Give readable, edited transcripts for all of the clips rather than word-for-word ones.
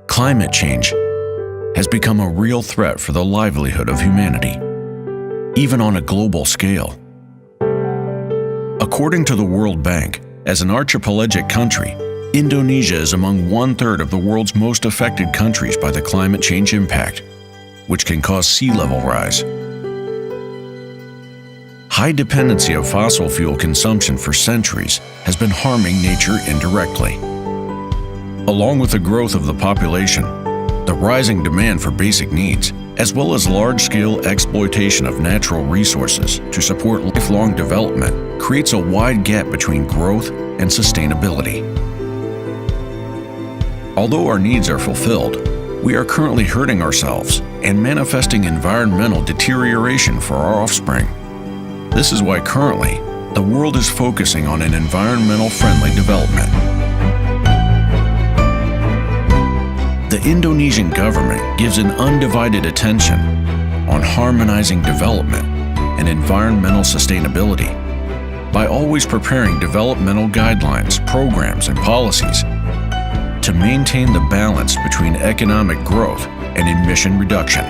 Climate change has become a real threat for the livelihood of humanity, even on a global scale. According to the World Bank, as an archipelagic country, Indonesia is among 1/3 of the world's most affected countries by the climate change impact, which can cause sea level rise. High dependency of fossil fuel consumption for centuries has been harming nature indirectly. Along with the growth of the population, the rising demand for basic needs, as well as large-scale exploitation of natural resources to support lifelong development, creates a wide gap between growth and sustainability. Although our needs are fulfilled, we are currently hurting ourselves and manifesting environmental deterioration for our offspring. This is why currently, the world is focusing on an environmental-friendly development. The Indonesian government gives an undivided attention on harmonizing development and environmental sustainability by always preparing developmental guidelines, programs, and policies to maintain the balance between economic growth and emission reduction.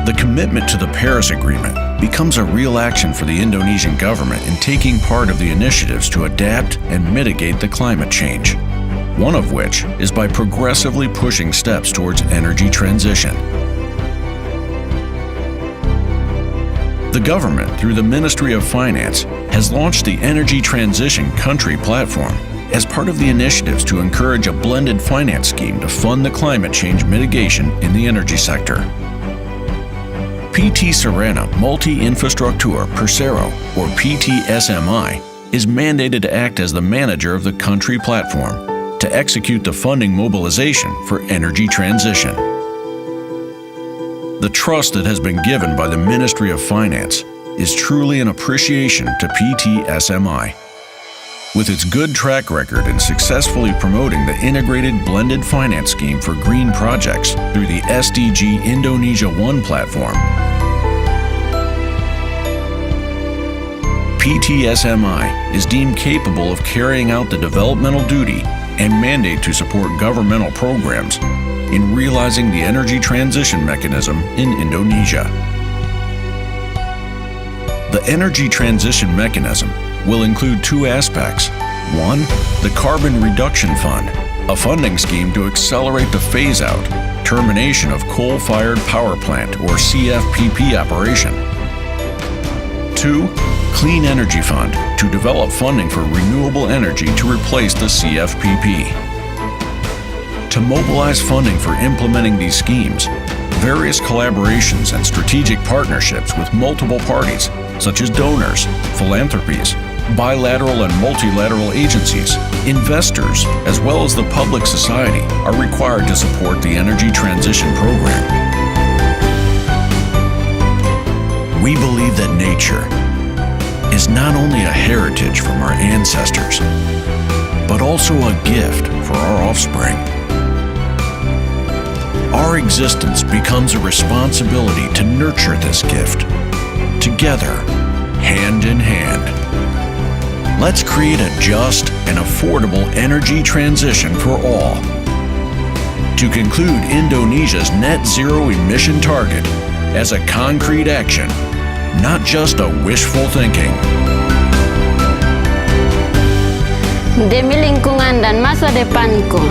The commitment to the Paris Agreement becomes a real action for the Indonesian government in taking part of the initiatives to adapt and mitigate the climate change, one of which is by progressively pushing steps towards energy transition. The government, through the Ministry of Finance, has launched the Energy Transition Country Platform as part of the initiatives to encourage a blended finance scheme to fund the climate change mitigation in the energy sector. PT Sarana Multi-Infrastructure Persero, or PTSMI, is mandated to act as the manager of the country platform to execute the funding mobilization for energy transition. The trust that has been given by the Ministry of Finance is truly an appreciation to PTSMI. With its good track record in successfully promoting the integrated blended finance scheme for green projects through the SDG Indonesia One platform, PTSMI is deemed capable of carrying out the developmental duty and mandate to support governmental programs in realizing the energy transition mechanism in Indonesia. The energy transition mechanism will include two aspects. One, the Carbon Reduction Fund, a funding scheme to accelerate the phase-out, termination of coal-fired power plant or CFPP operation. Two, Clean Energy Fund, to develop funding for renewable energy to replace the CFPP. To mobilize funding for implementing these schemes, various collaborations and strategic partnerships with multiple parties, such as donors, philanthropies, bilateral and multilateral agencies, investors, as well as the public society, are required to support the energy transition program. We believe that nature is not only a heritage from our ancestors, but also a gift for our offspring. Our existence becomes a responsibility to nurture this gift, together, hand in hand. Let's create a just and affordable energy transition for all. To conclude Indonesia's net zero emission target as a concrete action, not just a wishful thinking. Demi lingkungan dan masa depanku.